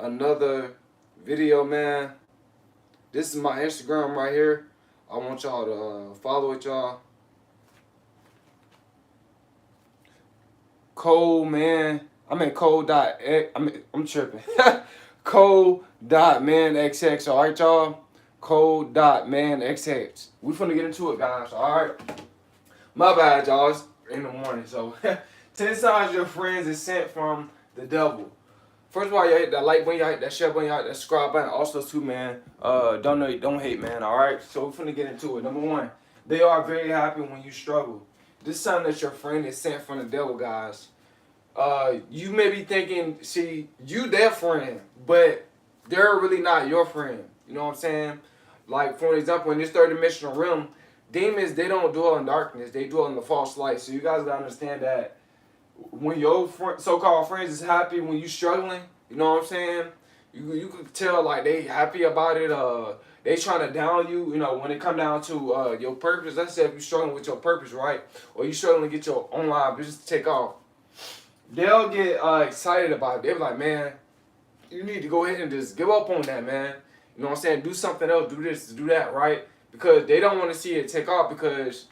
another video, man. This is my Instagram right here. I want y'all to follow it, y'all. Code man. I'm tripping. Code.manxx, alright, y'all? Code.manxx. We finna get into it, guys, alright? My bad, y'all. It's in the morning, so 10 signs your friends is sent from the devil. First of all, you hit that like button, you hit that share button, you hit that subscribe button. Also, too, man, don't hate, man. All right, so we're finna get into it. Number one, they are very happy when you struggle. This sign that your friend is sent from the devil, guys. You may be thinking, see, you their friend, but they're really not your friend. You know what I'm saying? Like, for example, in this third dimensional realm, demons, they don't dwell in darkness. They dwell in the false light. So you guys gotta understand that when your so-called friends is happy when you struggling, you know what I'm saying? You could tell like they happy about it. They trying to down you. You know, when it come down to your purpose. Let's say if you struggling with your purpose, right, or you struggling to get your online business to take off, they'll get excited about it. They're like, man, you need to go ahead and just give up on that, man. You know what I'm saying? Do something else. Do this. Do that, right? Because they don't want to see it take off because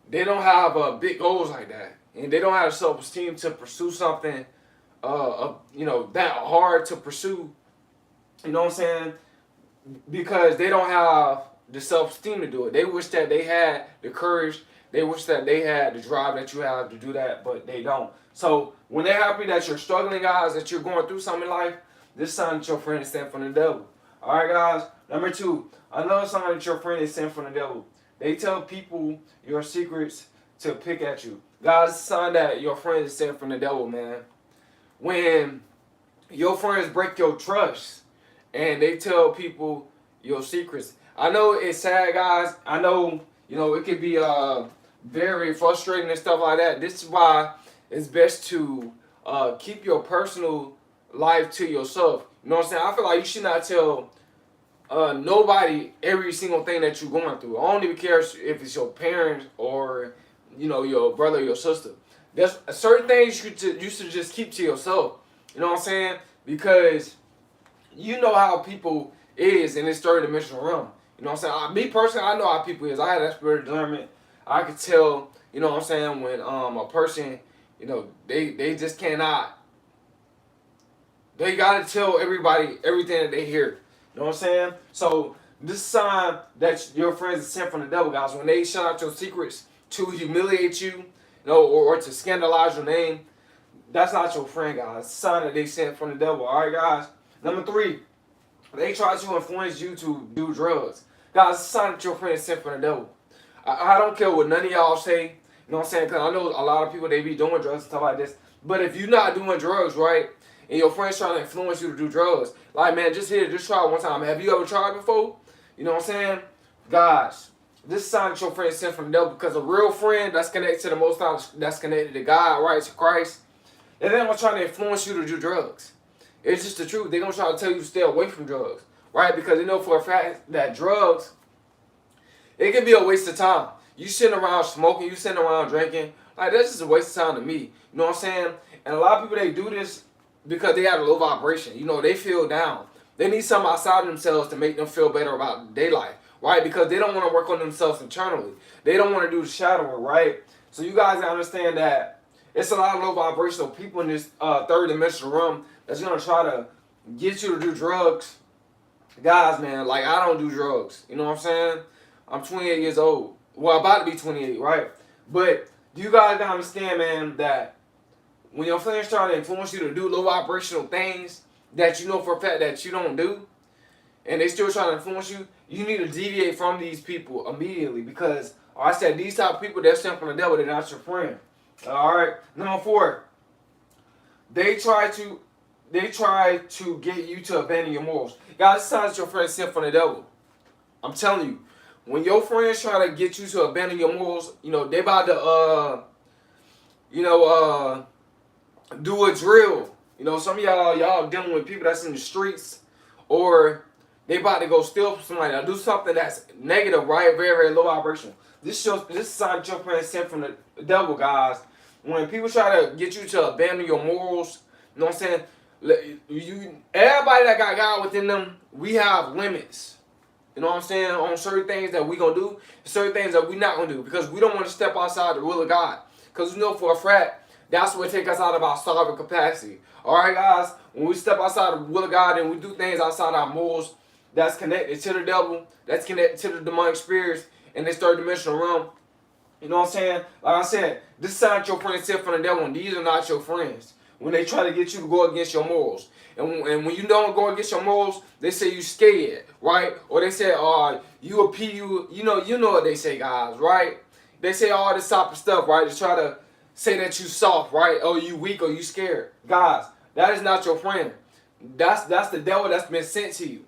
they don't have big goals like that. And they don't have self-esteem to pursue something, you know, that hard to pursue. You know what I'm saying? Because they don't have the self-esteem to do it. They wish that they had the courage. They wish that they had the drive that you have to do that, but they don't. So when they're happy that you're struggling, guys, that you're going through something in life, this sign that your friend is sent from the devil. All right, guys. Number two, another sign that your friend is sent from the devil. They tell people your secrets to pick at you. Guys, it's a sign that your friend is sent from the devil, man. When your friends break your trust and they tell people your secrets. I know it's sad, guys. I know, you know, it could be very frustrating and stuff like that. This is why it's best to keep your personal life to yourself. You know what I'm saying? I feel like you should not tell nobody every single thing that you're going through. I don't even care if it's your parents or, you know, your brother or your sister. There's certain things you should just keep to yourself. You know what I'm saying? Because you know how people is in this third dimensional realm. You know what I'm saying? Me personally, I know how people is. I had that spirit of discernment. I could tell, you know what I'm saying, when a person, you know, they just cannot. They gotta tell everybody everything that they hear. You know what I'm saying? So this sign that your friends are sent from the devil, guys. When they shout out your secrets to humiliate you, you know, or to scandalize your name, that's not your friend, guys. It's a sign that they sent from the devil. All right, guys. Number three, they try to influence you to do drugs. Guys, it's a sign that your friend is sent from the devil. I don't care what none of y'all say. You know what I'm saying? Because I know a lot of people, they be doing drugs and stuff like this. But if you're not doing drugs, right, and your friend's trying to influence you to do drugs, like, man, just try it one time. Have you ever tried before? You know what I'm saying? Guys, this is a sign that your friend is sent from the devil, because a real friend that's connected to the Most High, that's connected to God, right, to Christ, they're not going to try to influence you to do drugs. It's just the truth. They're going to try to tell you to stay away from drugs, right? Because they know for a fact that drugs, it can be a waste of time. You sitting around smoking, you sitting around drinking, like, that's just a waste of time to me. You know what I'm saying? And a lot of people, they do this because they have a low vibration. You know, they feel down. They need something outside of themselves to make them feel better about their life, right? Because they don't want to work on themselves internally. They don't want to do the shadow work, right? So you guys understand that it's a lot of low vibrational people in this third dimensional realm that's going to try to get you to do drugs. Guys, man, like, I don't do drugs. You know what I'm saying? I'm 28 years old. Well, about to be 28, right? But do you guys gotta understand, man, that when your friends try to influence you to do low vibrational things that you know for a fact that you don't do, and they still trying to influence you, you need to deviate from these people immediately, because, like I said, these type of people, they're sent from the devil, they're not your friend. Alright? Number four, they try to get you to abandon your morals. Guys, this sounds your friend sent from the devil. I'm telling you. When your friends try to get you to abandon your morals, you know, they about to, do a drill. You know, some of y'all dealing with people that's in the streets, or they about to go steal from somebody, or do something that's negative, right? Very, very low vibration. This sign your friend sent from the devil, guys. When people try to get you to abandon your morals, you know what I'm saying? Everybody that got God within them, we have limits. You know what I'm saying? On certain things that we gonna do, certain things that we not gonna do, because we don't want to step outside the will of God. Because we know for a fact that's what take us out of our sovereign capacity. All right, guys. When we step outside the will of God and we do things outside our morals, that's connected to the devil, that's connected to the demonic spirits in this third dimensional realm. You know what I'm saying? Like I said, this is not your friends sent from the devil, and these are not your friends. When they try to get you to go against your morals. And when you don't go against your morals, they say you scared, right? Or they say, you a P, you know what they say, guys, right? They say all this type of stuff, right? To try to say that you soft, right? Or you weak, or you scared. Guys, that is not your friend. That's the devil that's been sent to you.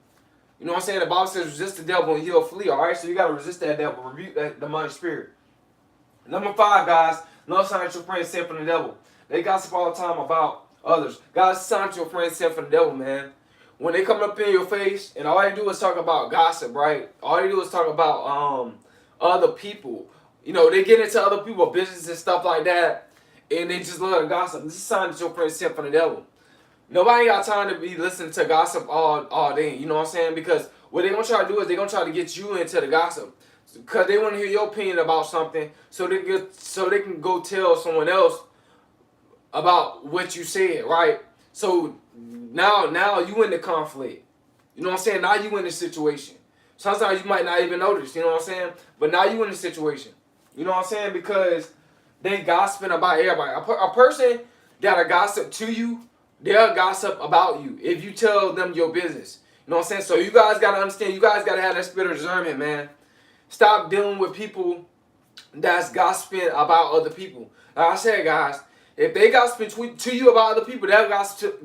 You know what I'm saying? The Bible says resist the devil and he'll flee, all right? So you got to resist that devil, rebuke that demonic spirit. Number 5, guys, no sign that your friends sent from the devil. They gossip all the time about others. Guys, sign that your friends sent from the devil, man. When they come up in your face and all they do is talk about gossip, right? All they do is talk about other people. You know, they get into other people's business and stuff like that, and they just love to gossip. This is a sign that your friends sent from the devil. Nobody got time to be listening to gossip all day. You know what I'm saying? Because what they're going to try to do is they're going to try to get you into the gossip. Because they want to hear your opinion about something so they can go tell someone else about what you said, right? So now you in the conflict. You know what I'm saying? Now you in the situation. Sometimes you might not even notice, you know what I'm saying? But now you in the situation. You know what I'm saying? Because they gossiping about everybody. A person that'll gossip to you, they'll gossip about you if you tell them your business. You know what I'm saying? So you guys got to understand, you guys got to have that spirit of discernment, man. Stop dealing with people that's gossiping about other people. Like I said, guys, if they gossiping to you about other people, they'll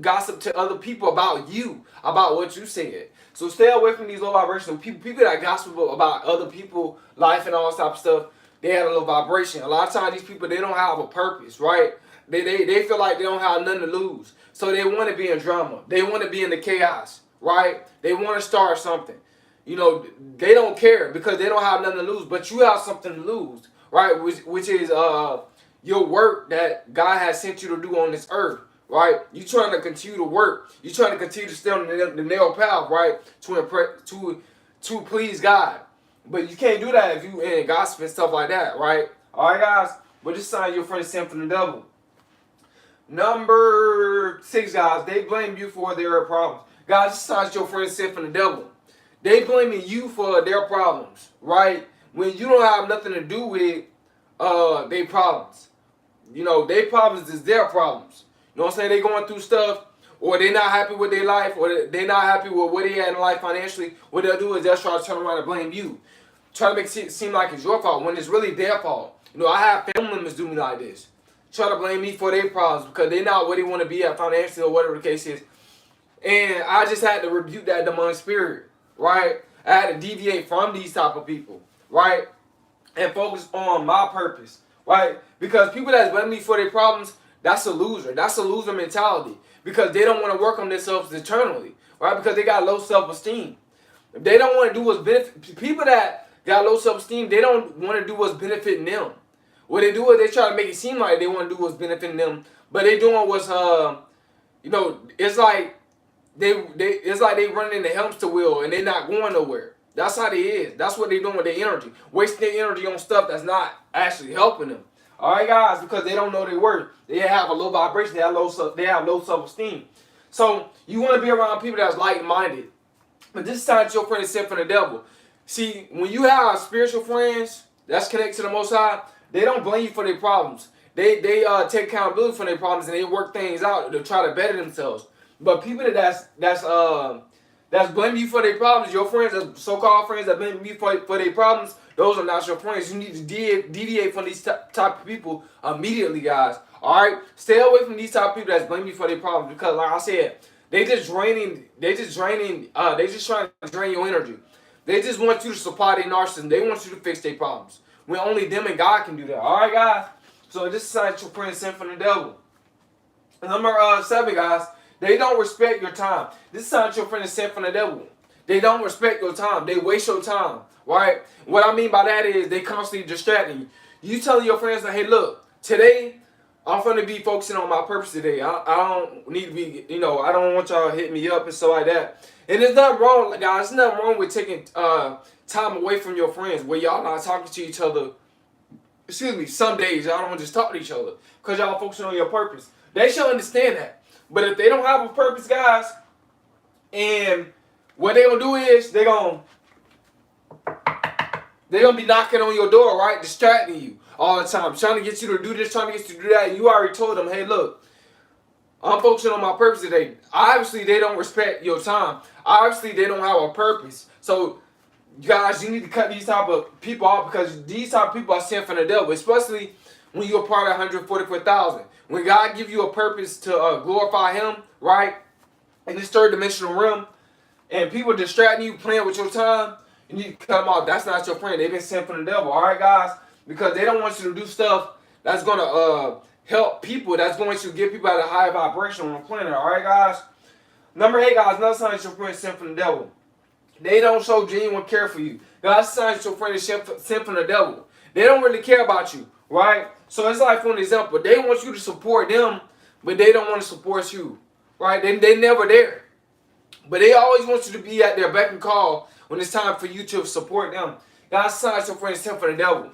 gossip to other people about you, about what you said. So stay away from these low vibrational people. People that gossip about other people's life and all that type of stuff, they have a low vibration. A lot of times these people, they don't have a purpose, right? They feel like they don't have nothing to lose. So they want to be in drama. They want to be in the chaos, right? They want to start something. You know, they don't care because they don't have nothing to lose. But you have something to lose, right? Which is your work that God has sent you to do on this earth, right? You trying to continue to work. You trying to continue to stay on the narrow path, right? To please God. But you can't do that if you in gossip and stuff like that, right? All right, guys. But this sign your friend sent from the devil. Number 6, guys. They blame you for their problems. Guys, this sign your friend sent from the devil. They blaming you for their problems, right? When you don't have nothing to do with their problems. You know, their problems is their problems. You know what I'm saying? They going through stuff, or they not happy with their life, or they not happy with where they at in life financially. What they'll do is they'll try to turn around and blame you. Try to make it seem like it's your fault when it's really their fault. You know, I have family members do me like this. Try to blame me for their problems because they're not where they want to be at financially or whatever the case is. And I just had to rebuke that demonic spirit, right? I had to deviate from these type of people, right? And focus on my purpose, right? Because people that's blaming me for their problems, that's a loser. That's a loser mentality because they don't want to work on themselves internally, right? Because they got low self-esteem. If they don't want to do what's benefit, people that got low self-esteem, they don't want to do what's benefiting them. What they do is they try to make it seem like they want to do what's benefiting them, but they doing what's you know, it's like it's like they running in the hamster wheel and they not going nowhere. That's how they is. That's what they doing with their energy, wasting their energy on stuff that's not actually helping them. All right, guys, because they don't know their worth. They have a low vibration. They have low self-esteem. So you want to be around people that's like-minded. But this is not your friend is sent from the devil. See, when you have spiritual friends that's connected to the Most High, they don't blame you for their problems. They take accountability for their problems and they work things out to try to better themselves. But people that's blaming you for their problems, your friends, so-called friends that blame you for their problems, those are not your friends. You need to deviate from these type of people immediately, guys. All right, stay away from these type of people that's blaming you for their problems because, like I said, they just trying to drain your energy. They just want you to supply their narcissism. They want you to fix their problems. When only them and God can do that. All right, guys. So this is not your friend sent from the devil. Number 7, guys. They don't respect your time. This is not your friend is sent from the devil. They don't respect your time. They waste your time. Right? What I mean by that is they constantly distracting you. You telling your friends like, hey, look, today I'm finna be focusing on my purpose today. I don't need to be, I don't want y'all to hit me up and stuff like that. And there's nothing wrong, guys. There's nothing wrong with taking time away from your friends where y'all not talking to each other. Excuse me, some days y'all don't just talk to each other because y'all focusing on your purpose. They should understand that. But if they don't have a purpose, guys, and what they gonna do is they're gonna be knocking on your door, right? Distracting you all the time. Trying to get you to do this, trying to get you to do that. And you already told them, hey, look, I'm focusing on my purpose today. Obviously, they don't respect your time. Obviously, they don't have a purpose. So, guys, you need to cut these type of people off because these type of people are sent from the devil, especially when you're a part of 144,000. When God gives you a purpose to glorify Him, right, in this third dimensional realm, and people distracting you, playing with your time, you need to cut them off. That's not your friend. They've been sent from the devil, all right, guys? Because they don't want you to do stuff that's going to help people, that's going to get people at a higher vibration on the planet, all right, guys? Number 8, guys, another sign that your friend is sent from the devil. They don't show genuine care for you. God's sign that your friend is sent from the devil. They don't really care about you, right? So it's like, for an example, they want you to support them, but they don't want to support you, right? They never there. But they always want you to be at their beck and call when it's time for you to support them. God's sign that your friend is sent from the devil.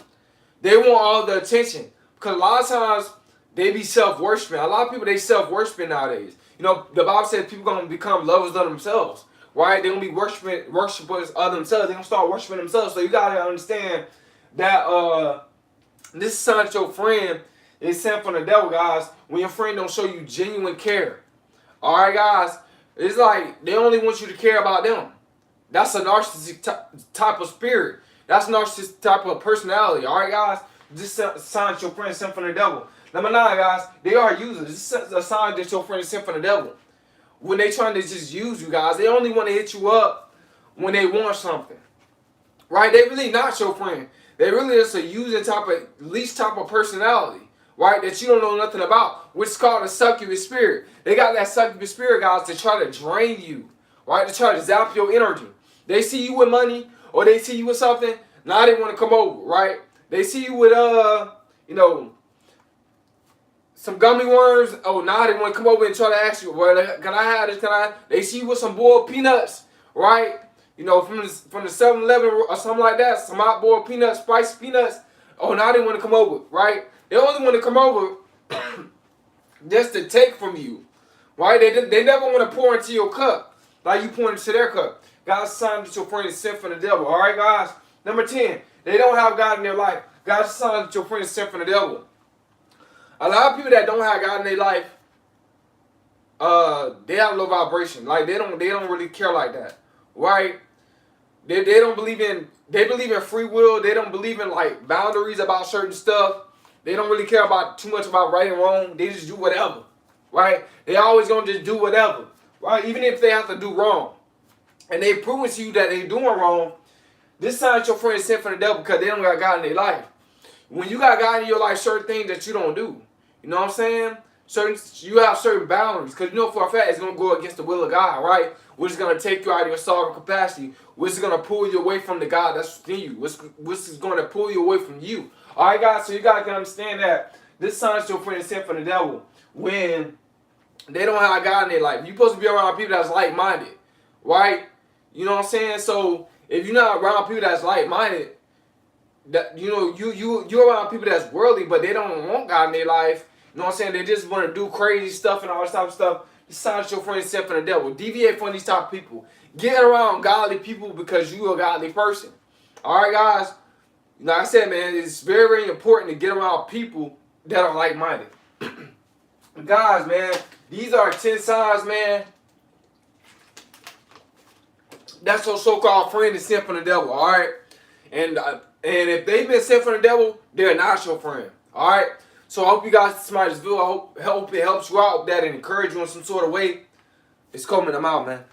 They want all the attention. Because a lot of times, they be self-worshiping. A lot of people, they self-worshiping nowadays. The Bible says people going to become lovers of themselves. Right? They're going to be worshipers of themselves. They're going to start worshiping themselves. So you got to understand that this is a sign that your friend is sent from the devil, guys, when your friend don't show you genuine care. Alright, guys? It's like they only want you to care about them. That's a narcissistic type of spirit. That's a narcissistic type of personality. Alright, guys? This is a sign that your friend is sent from the devil. Number 9, guys, they are users. This is a sign that your friend is sent from the devil. When they trying to just use you, guys, they only want to hit you up when they want something. Right? They really not your friend. They really just a using least type of personality. Right? That you don't know nothing about. Which is called a succubus spirit. They got that succubus spirit, guys, to try to drain you. Right? To try to zap your energy. They see you with money or they see you with something. Now they want to come over. Right? They see you with, some gummy worms. Oh, now they want to come over and try to ask you, well, can I have this? They see you with some boiled peanuts, right? From the 7-Eleven or something like that. Some hot boiled peanuts, spiced peanuts. Oh, now they want to come over, right? They only want to come over just to take from you, right? They never want to pour into your cup like you pour into their cup. God's sign that your friend is sent from the devil, all right, guys? Number 10, they don't have God in their life. God's sign that your friend is sent from the devil. A lot of people that don't have God in their life, they have low vibration. Like they don't really care like that, right? They don't believe in. They believe in free will. They don't believe in like boundaries about certain stuff. They don't really care about too much about right and wrong. They just do whatever, right? They always gonna just do whatever, right? Even if they have to do wrong, and they proving to you that they doing wrong. This sign that your friend is sent from the devil because they don't got God in their life. When you got God in your life, certain things that you don't do. You know what I'm saying? You have certain boundaries because you know for a fact it's going to go against the will of God, right? Which is going to take you out of your sovereign capacity. Which is going to pull you away from the God that's within you. Which is going to pull you away from you. All right, guys? So you guys can understand that this sign that your friend is sent from the devil when they don't have God in their life. You're supposed to be around people that's like-minded, right? You know what I'm saying? So if you're not around people that's like-minded, that you're around people that's worldly, but they don't want God in their life. You know what I'm saying? They just want to do crazy stuff and all this type of stuff. This sign that your friend is sent from the devil. Deviate from these type of people. Get around godly people because you're a godly person. All right, guys? Like I said, man, it's very, very important to get around people that are like-minded. Guys, man, these are 10 signs, man. That's your so-called friend is sent from the devil, all right? And if they've been sent from the devil, they're not your friend, all right? So I hope you guys smart this video. I hope it helps you out with that and encourage you in some sort of way. It's Coleman. I'm out, man.